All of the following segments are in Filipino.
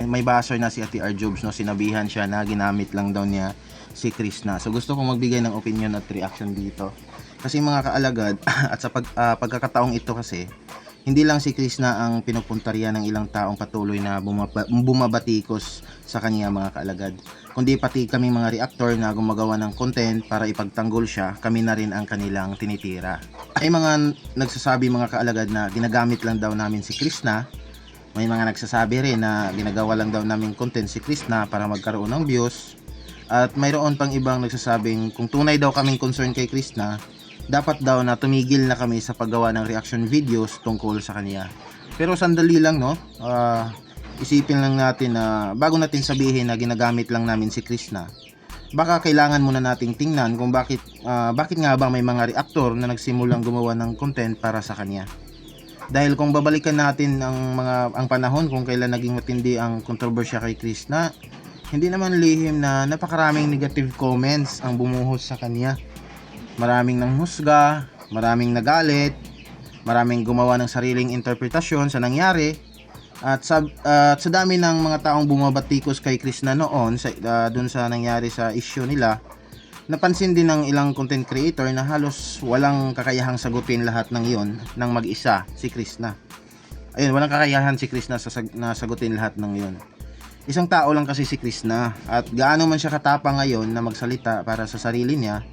may basher na si Ate R. Jobs, no, sinabihan siya na ginamit lang daw niya si Krishna. So gusto kong magbigay ng opinion at reaction dito. Kasi mga kaalagad, at sa pagkakataong ito kasi, hindi lang si Krishna ang pinupuntarya ng ilang taong patuloy na bumabatikos sa kanya mga kaalagad, kundi pati kami mga reactor na gumagawa ng content para ipagtanggol siya, kami na rin ang kanilang tinitira. Ay mga nagsasabi mga kaalagad na ginagamit lang daw namin si Krishna. May mga nagsasabi rin na ginagawa lang daw namin content si Krishna para magkaroon ng views. At mayroon pang ibang nagsasabing kung tunay daw kaming concern kay Krishna, dapat daw na tumigil na kami sa paggawa ng reaction videos tungkol sa kanya. Pero sandali lang, no, isipin lang natin na bago natin sabihin na ginagamit lang namin si Krishna, baka kailangan muna nating tingnan kung bakit nga ba may mga reactor na nagsimulang gumawa ng content para sa kanya. Dahil kung babalikan natin ang panahon kung kailan naging matindi ang kontrobersya kay Krishna, hindi naman lihim na napakaraming negative comments ang bumuhos sa kanya. Maraming nanghusga, maraming nagalit, maraming gumawa ng sariling interpretasyon sa nangyari. At sa dami ng mga taong bumabatikos kay Krishna noon dun sa nangyari sa issue nila, napansin din ng ilang content creator na halos walang kakayahang sagutin lahat ng iyon ng mag-isa si Krishna. Ayun, walang kakayahan si Krishna na sagutin lahat ng iyon. Isang tao lang kasi si Krishna, at gaano man siya katapang ngayon na magsalita para sa sarili niya,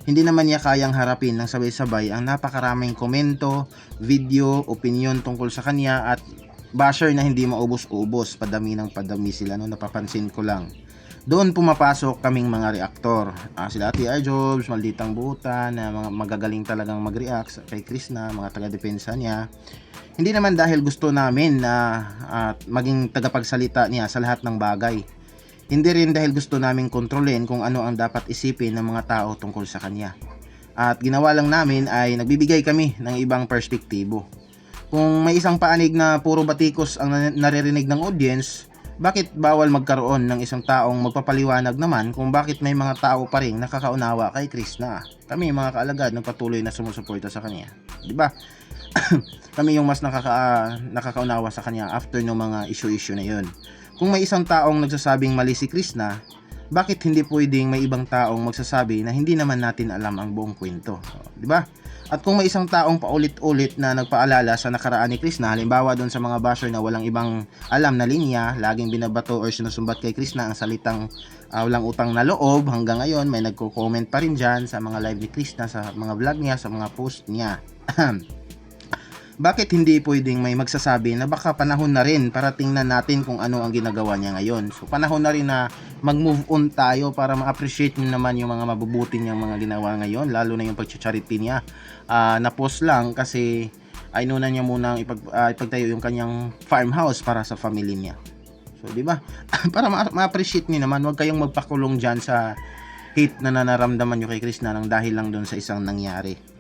hindi naman niya kayang harapin ng sabay-sabay ang napakaraming komento, video, opinion tungkol sa kanya at basher na hindi maubos-ubos. Padami ng padami sila, no, napapansin ko lang. Doon pumapasok kaming mga reaktor. Sila Ate R. Jobs, Malditang Buta, na mga magagaling talagang mag-react kay Krishna, mga taga-depensa niya. Hindi naman dahil gusto namin na maging tagapagsalita niya sa lahat ng bagay. Hindi rin dahil gusto naming kontrolin kung ano ang dapat isipin ng mga tao tungkol sa kanya. At ginawa lang namin ay nagbibigay kami ng ibang perspektibo. Kung may isang paanig na puro batikos ang naririnig ng audience, bakit bawal magkaroon ng isang taong magpapaliwanag naman kung bakit may mga tao pa rin nakakaunawa kay Krishna? Kami mga kaalagad patuloy na sumusuporta sa kanya, di ba? Kami yung mas nakakaunawa sa kanya after ng mga issue na yun. Kung may isang taong nagsasabing mali si Krishna, bakit hindi pwedeng may ibang taong magsasabi na hindi naman natin alam ang buong kwento? Di ba? At kung may isang taong paulit-ulit na nagpaalala sa nakaraan ni Krishna, halimbawa doon sa mga basher na walang ibang alam na linya, laging binabato or sinusumbat kay Krishna ang salitang walang utang na loob, hanggang ngayon may nagko-comment pa rin dyan sa mga live ni Krishna, sa mga vlog niya, sa mga post niya. Bakit hindi pwedeng may magsasabi na baka panahon na rin para tingnan natin kung ano ang ginagawa niya ngayon? So panahon na rin na mag-move on tayo para ma-appreciate niyo naman yung mga mabubuti niyang mga ginawa ngayon, lalo na yung pag-charity niya. Na-post lang kasi inuna niya munang ipagtayo yung kanyang farmhouse para sa family niya. So di ba? Para ma-appreciate niyo naman, huwag kayong magpakulong diyan sa hate na nararamdaman niyo kay Krishna nang dahil lang doon sa isang nangyari.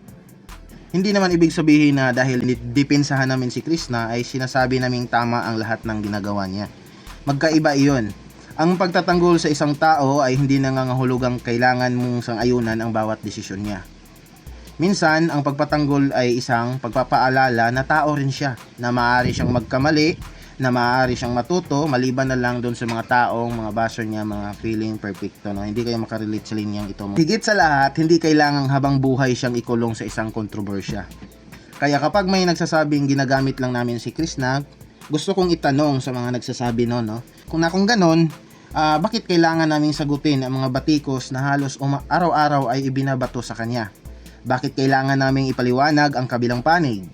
Hindi naman ibig sabihin na dahil dipensahan namin si Krishna ay sinasabi naming tama ang lahat ng ginagawa niya. Magkaiba iyon. Ang pagtatanggol sa isang tao ay hindi nangangahulugang kailangan mong sang-ayunan ang bawat desisyon niya. Minsan, ang pagpatanggol ay isang pagpapaalala na tao rin siya, na maaari siyang magkamali, na maaari siyang matuto, maliban na lang doon sa mga taong, mga basher niya, mga feeling perfecto, no? Hindi kayo makarelate sa linyang ito. Higit sa lahat, hindi kailangang habang buhay siyang ikulong sa isang kontrobersya. Kaya kapag may nagsasabing ginagamit lang namin si Krishna, gusto kong itanong sa mga nagsasabi no? Kung ganon, bakit kailangan naming sagutin ang mga batikos na halos araw-araw ay ibinabato sa kanya? Bakit kailangan naming ipaliwanag ang kabilang panig?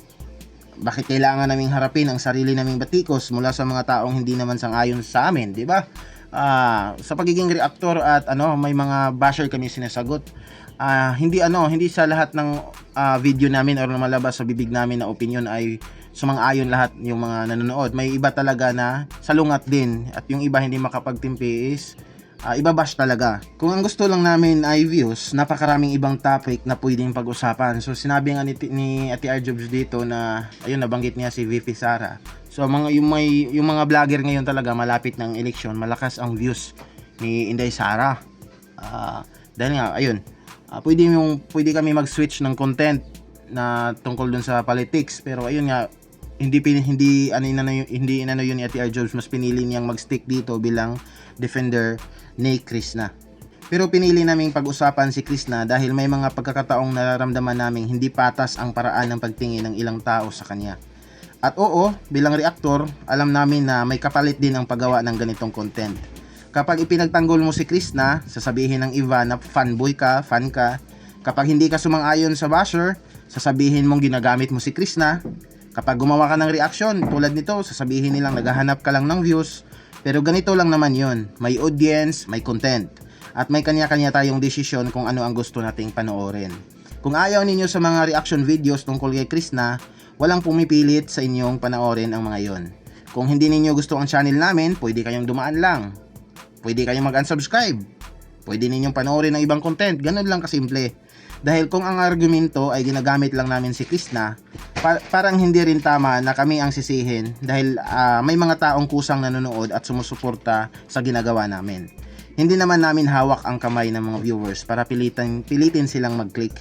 Bakit kailangan naming harapin ang sarili naming batikos mula sa mga taong hindi naman sang-ayon sa amin, di ba? Sa pagiging reactor at may mga basher kami sinasagot. Hindi sa lahat ng video namin or malabas sa bibig namin na opinion ay sumang-ayon lahat yung mga nanonood. May iba talaga na salungat din, at yung iba hindi makapagtimpi is ibabash talaga. Kung ang gusto lang namin ay views, napakaraming ibang topic na pwedeng pag-usapan. So sinabi nga ni Ate R. Jobs dito na ayun, nabanggit niya si VP Sara. So yung mga vlogger ngayon talaga malapit ng eleksyon, malakas ang views ni Inday Sara. Dahil nga ayun, pwede kami mag-switch ng content na tungkol dun sa politics, pero ayun nga, hindi inano yun ni Ate R. Jobs, mas pinili niyang mag-stick dito bilang defender ni Krishna. Pero pinili naming pag-usapan si Krishna dahil may mga pagkakataong nararamdaman naming hindi patas ang paraan ng pagtingin ng ilang tao sa kanya. At oo, bilang reactor, alam namin na may kapalit din ang paggawa ng ganitong content. Kapag ipinagtanggol mo si Krishna, sasabihin ng iba na fanboy ka, fan ka. Kapag hindi ka sumang-ayon sa basher, sasabihin mong ginagamit mo si Krishna. Kapag gumawa ka ng reaction tulad nito, sasabihin nilang naghahanap ka lang ng views. Pero ganito lang naman yon, may audience, may content. At may kanya-kanya tayong desisyon kung ano ang gusto nating panoorin. Kung ayaw ninyo sa mga reaction videos tungkol kay Krishna, walang pumipilit sa inyong panoorin ang mga yon. Kung hindi ninyo gusto ang channel namin, pwede kayong dumaan lang. Pwede kayong mag-unsubscribe. Pwede ninyong panoorin ng ibang content. Ganun lang kasimple. Dahil kung ang argumento ay ginagamit lang namin si Krishna, parang hindi rin tama na kami ang sisihin dahil may mga taong kusang nanonood at sumusuporta sa ginagawa namin. Hindi naman namin hawak ang kamay ng mga viewers para pilitin silang mag-click.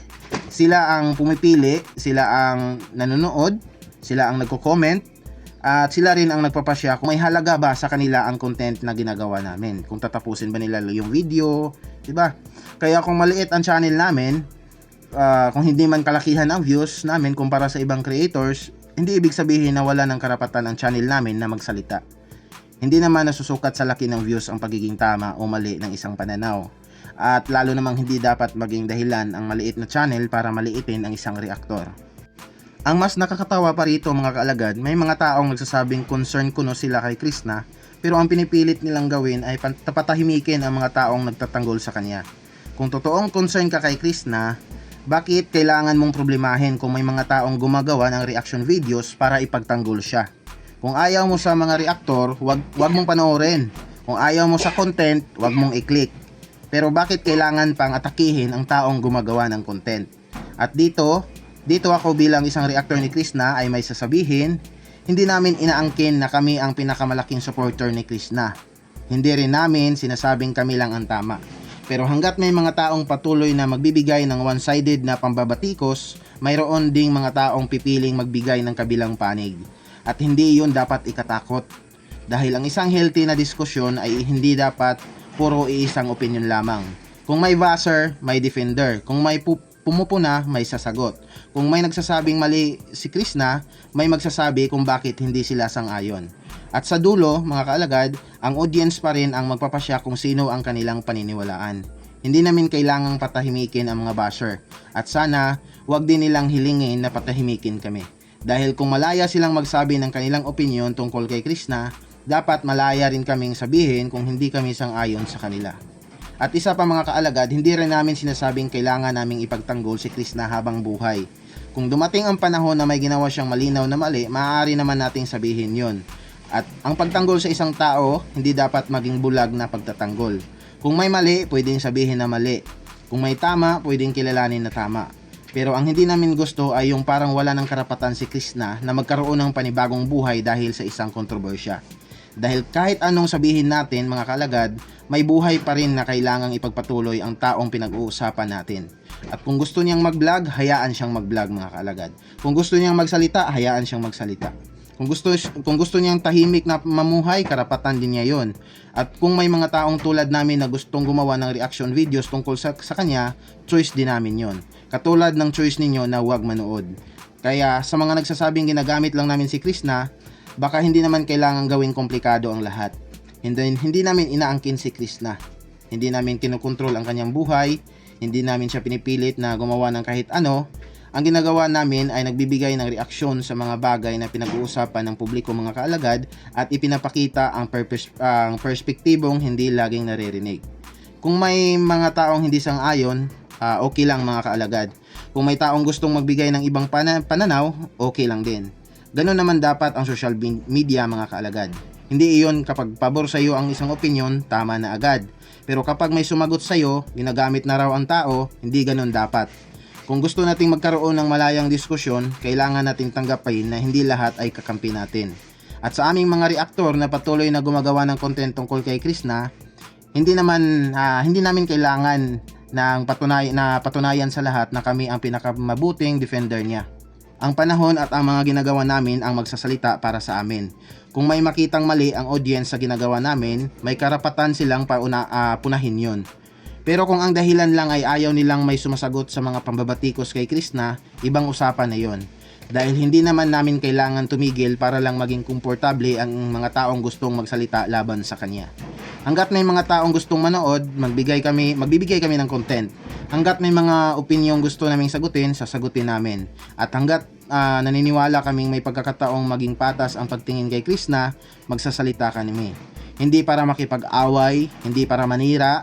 Sila ang pumipili, sila ang nanonood, sila ang nagko-comment, at sila rin ang nagpapasya kung may halaga ba sa kanila ang content na ginagawa namin. Kung tatapusin ba nila yung video, diba? Kaya kung maliit ang channel namin, kung hindi man kalakihan ang views namin kumpara sa ibang creators, hindi ibig sabihin na wala ng karapatan ang channel namin na magsalita. Hindi naman nasusukat sa laki ng views ang pagiging tama o mali ng isang pananaw. At lalo namang hindi dapat maging dahilan ang maliit na channel para maliitin ang isang reaktor. Ang mas nakakatawa pa rito mga kaalagad, may mga taong nagsasabing concern kuno sila kay Krishna, pero ang pinipilit nilang gawin ay patahimikin ang mga taong nagtatanggol sa kanya. Kung totoong concern ka kay Krishna, bakit kailangan mong problemahin kung may mga taong gumagawa ng reaction videos para ipagtanggol siya? Kung ayaw mo sa mga reaktor, wag mong panoorin. Kung ayaw mo sa content, wag mong i-click. Pero bakit kailangan pang atakihin ang taong gumagawa ng content? At dito ako bilang isang reactor ni Krishna ay may sasabihin, hindi namin inaangkin na kami ang pinakamalaking supporter ni Krishna. Hindi rin namin sinasabing kami lang ang tama. Pero hanggat may mga taong patuloy na magbibigay ng one-sided na pambabatikos, mayroon ding mga taong pipiling magbigay ng kabilang panig. At hindi yun dapat ikatakot. Dahil ang isang healthy na diskusyon ay hindi dapat puro iisang opinion lamang. Kung may basher, may defender. Kung may pumupuna, may sasagot. Kung may nagsasabing mali si Krishna, may magsasabi kung bakit hindi sila sang-ayon. At sa dulo, mga kaalagad, ang audience pa rin ang magpapasya kung sino ang kanilang paniniwalaan. Hindi namin kailangang patahimikin ang mga basher. At sana, wag din nilang hilingin na patahimikin kami. Dahil kung malaya silang magsabi ng kanilang opinion tungkol kay Krishna, dapat malaya rin kaming sabihin kung hindi kami sang-ayon sa kanila. At isa pa mga kaalagad, hindi rin namin sinasabing kailangan naming ipagtanggol si Krishna habang buhay. Kung dumating ang panahon na may ginawa siyang malinaw na mali, maaari naman nating sabihin yon. At ang pagtanggol sa isang tao, hindi dapat maging bulag na pagtatanggol. Kung may mali, pwedeng sabihin na mali. Kung may tama, pwedeng kilalanin na tama. Pero ang hindi namin gusto ay yung parang wala ng karapatan si Krishna na magkaroon ng panibagong buhay dahil sa isang kontrobersya. Dahil kahit anong sabihin natin mga kalagad, may buhay pa rin na kailangang ipagpatuloy ang taong pinag-uusapan natin. At kung gusto niyang mag-vlog, hayaan siyang mag-vlog mga kalagad. Kung gusto niyang magsalita, hayaan siyang magsalita. Kung gusto niyang tahimik na mamuhay, karapatan din niya yon. At kung may mga taong tulad namin na gustong gumawa ng reaction videos tungkol sa kanya, choice din namin yon. Katulad ng choice ninyo na huwag manood. Kaya sa mga nagsasabing ginagamit lang namin si Krishna, baka hindi naman kailangan gawing komplikado ang lahat. Hindi namin inaangkin si Krishna. Hindi namin kinokontrol ang kanyang buhay. Hindi namin siya pinipilit na gumawa ng kahit ano. Ang ginagawa namin ay nagbibigay ng reaksyon sa mga bagay na pinag-uusapan ng publiko mga kaalagad at ipinapakita ang perspektibong hindi laging naririnig. Kung may mga taong hindi sang-ayon, okay lang mga kaalagad. Kung may taong gustong magbigay ng ibang pananaw, okay lang din. Ganun naman dapat ang social media mga kaalagad. Hindi iyon kapag pabor sa iyo ang isang opinion, tama na agad. Pero kapag may sumagot sa iyo, ginagamit na raw ang tao, hindi ganun dapat. Kung gusto nating magkaroon ng malayang diskusyon, kailangan nating tanggapin na hindi lahat ay kakampi natin. At sa aming mga reaktor na patuloy na gumagawa ng content tungkol kay Krishna, hindi namin kailangan ng patunayan sa lahat na kami ang pinakamabuting defender niya. Ang panahon at ang mga ginagawa namin ang magsasalita para sa amin. Kung may makitang mali ang audience sa ginagawa namin, may karapatan silang punahin yun. Pero kung ang dahilan lang ay ayaw nilang may sumasagot sa mga pambabatikos kay Krishna, ibang usapan na yon. Dahil hindi naman namin kailangan tumigil para lang maging komportable ang mga taong gustong magsalita laban sa kanya. Hanggat may mga taong gustong manood, magbibigay kami ng content. Hanggat may mga opinyong gusto naming sagutin, sasagutin namin. At hanggat naniniwala kaming may pagkakataong maging patas ang pagtingin kay Krishna, magsasalita kami. Hindi para makipag-away, hindi para manira,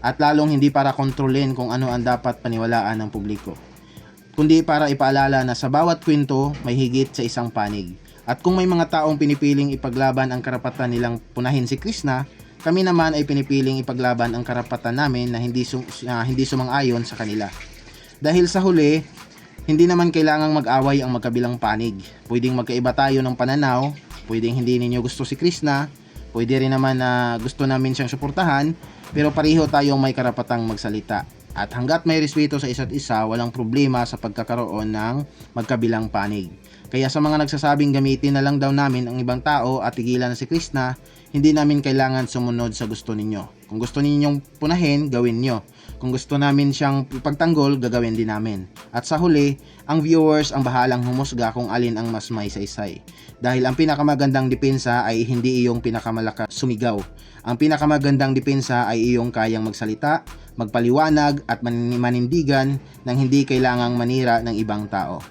at lalong hindi para kontrolin kung ano ang dapat paniwalaan ng publiko, kundi para ipaalala na sa bawat kwento may higit sa isang panig. At kung may mga taong pinipiling ipaglaban ang karapatan nilang punahin si Krishna, kami naman ay pinipiling ipaglaban ang karapatan namin na hindi sumang-ayon sa kanila. Dahil sa huli, hindi naman kailangang mag-away ang magkabilang panig. Pwedeng magkaiba tayo ng pananaw, pwedeng hindi ninyo gusto si Krishna, pwede rin naman na gusto namin siyang suportahan, pero pareho tayong may karapatang magsalita. At hanggat may respeto sa isa't isa, walang problema sa pagkakaroon ng magkabilang panig. Kaya sa mga nagsasabing gamitin na lang daw namin ang ibang tao at tigilan na si Krishna, hindi namin kailangan sumunod sa gusto ninyo. Kung gusto ninyong punahin, gawin nyo. Kung gusto namin siyang ipagtanggol, gagawin din namin. At sa huli, ang viewers ang bahalang humusga kung alin ang mas may saysay. Dahil ang pinakamagandang depensa ay hindi iyong pinakamalakas sumigaw. Ang pinakamagandang depensa ay iyong kayang magsalita, magpaliwanag at manindigan nang hindi kailangang manira ng ibang tao.